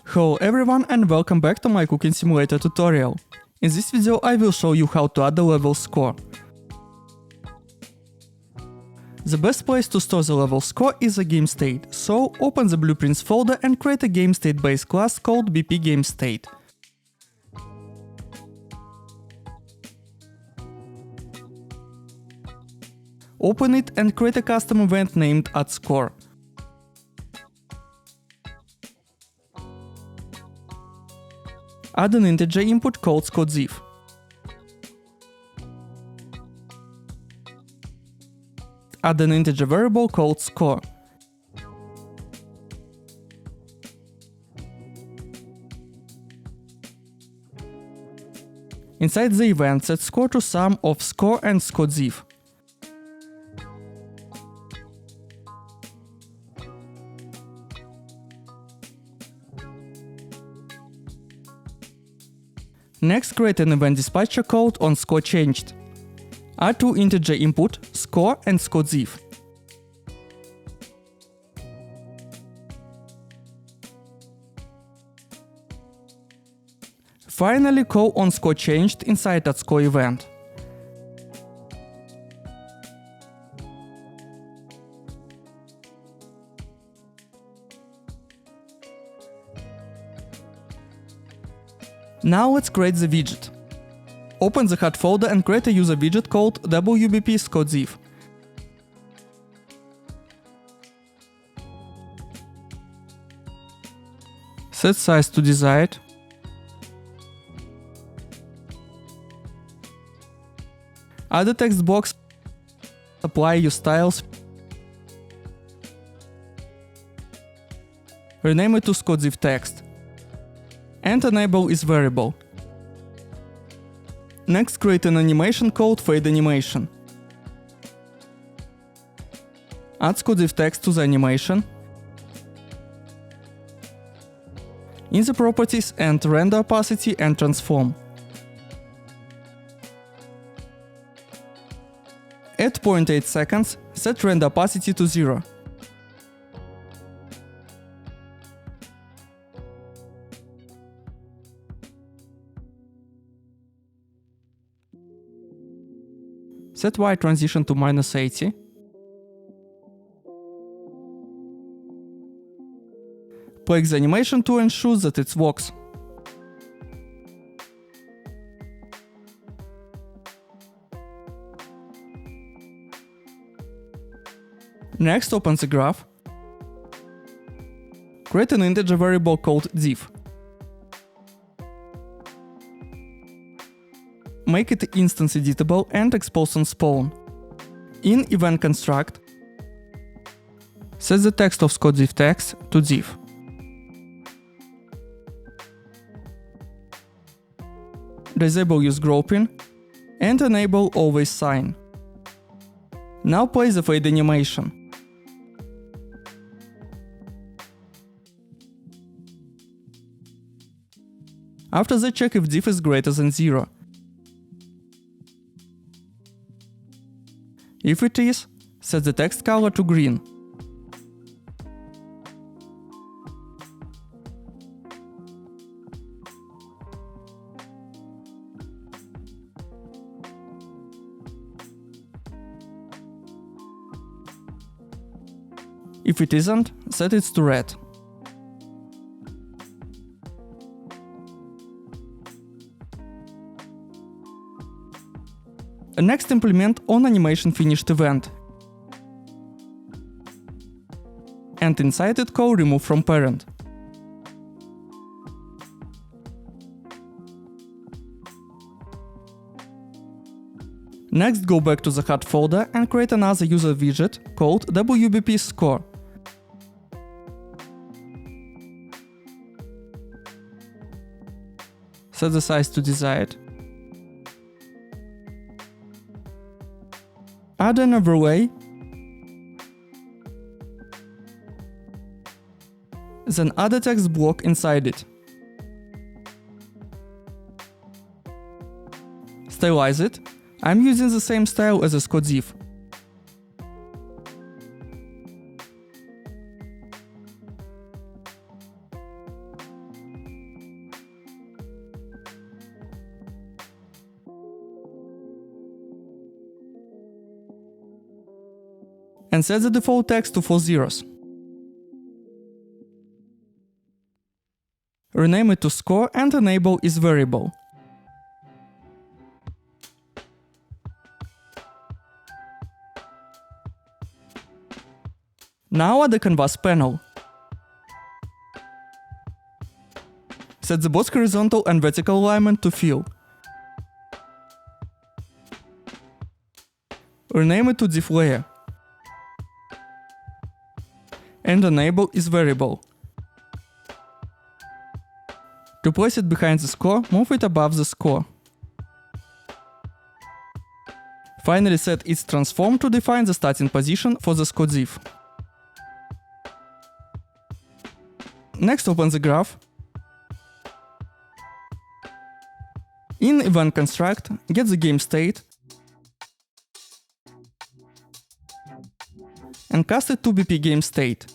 Hello everyone and welcome back to my cooking simulator tutorial. In this video I will show you how to add the level score. The best place to store the level score is a GameState, so open the blueprints folder and create a GameState base class called GameState. Open it and create a custom event named addScore. Add an integer input called scoreDiff. Add an integer variable called score. Inside the event, set score to sum of score and scoreDiff. Next, create an event dispatcher called onScoreChanged. Add two integer input, score and scoreDiff. Finally, call onScoreChanged inside that score event. Now let's create the widget. Open the hot folder and create a user widget called scoreDiff. Set size to desired. Add a text box. Apply your styles. Rename it to scoreDiff text. And enable is variable. Next, create an animation called fade animation. Add scoreDiff text to the animation. In the properties, enter render opacity and transform. At 0.8 seconds, set render opacity to 0. Set Y transition to -80. Play the animation to ensure that it works. Next, open the graph. Create an integer variable called diff. Make it instance editable and expose on spawn. In event construct, set the text of scoreDiff text to diff. Disable use grouping and enable always sign. Now play the fade animation. After that, check if diff is greater than 0. If it is, set the text color to green. If it isn't, set it to red. Next, implement onAnimationFinished event. And inside it call remove from parent. Next, go back to the hot folder and create another user widget called score. Set the size to desired. Add an overlay. Then add a text block inside it. Stylize it. I'm using the same style as a scoreDiff. and set the default text to 4 zeros. Rename it to score and enable is variable. Now add the canvas panel. Set the both horizontal and vertical alignment to fill. Rename it to div layer. And enable is variable. To place it behind the score, move it above the score. Finally, set its transform to define the starting position for the score div. Next, open the graph. In event construct, get the GameState and cast it to BP GameState.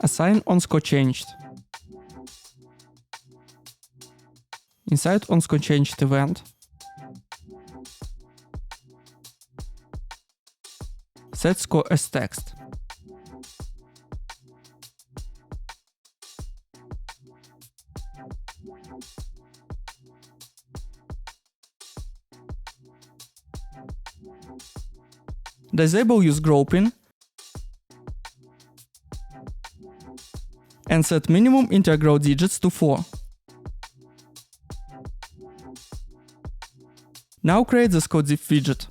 Assign onScoreChanged. Inside onScoreChanged event, set score as text. Disable use grouping and set minimum integral digits to 4. Now create the score div widget.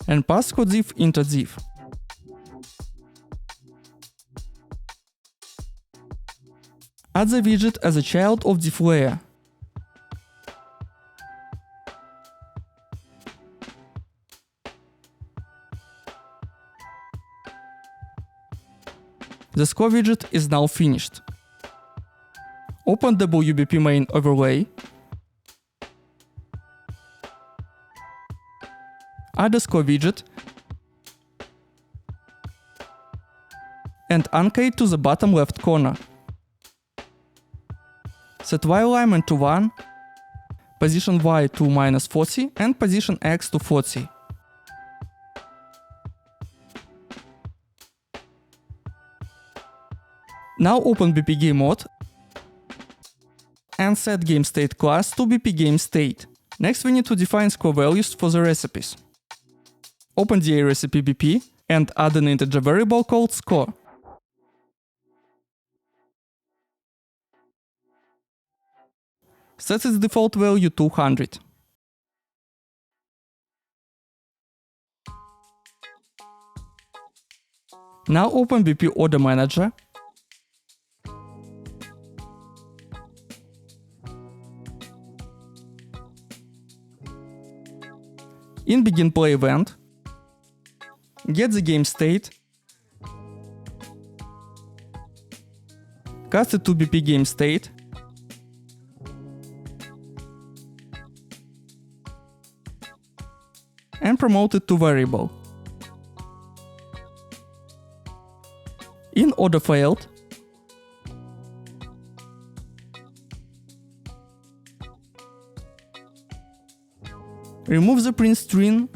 And pass score div into div. Add the widget as a child of div layer. The score widget is now finished. Open WBP main overlay. Add a score widget and anchor it to the bottom left corner. Set Y alignment to 1, position Y to -40 and position X to 40. Now open BP Game Mode and set GameState class to BP GameState. Next we need to define score values for the recipes. Open the recipe BP and add an integer variable called score. Set its default value to 100. Now open BP Order Manager in Begin Play event, get the GameState, cast it to BP GameState, and promote it to variable. In order failed, remove the print string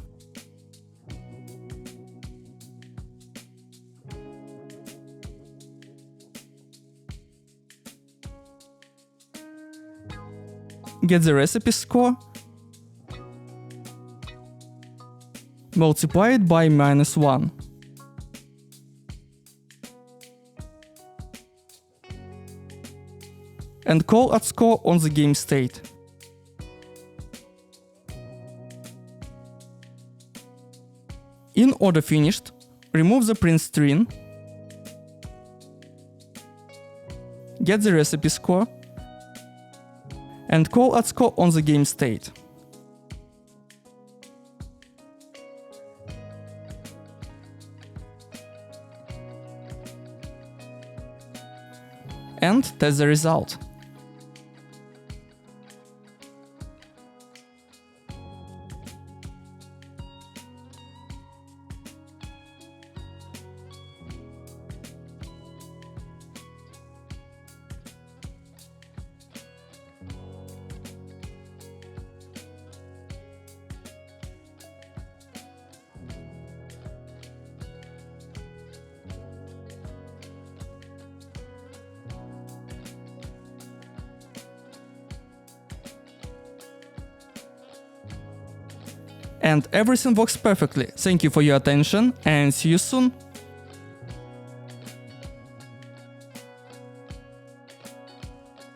get the recipe score, multiply it by -1. And call at score on the GameState. In order finished, remove the print string, get the recipe score, and call at score on the GameState. And test the result. And everything works perfectly. Thank you for your attention and see you soon!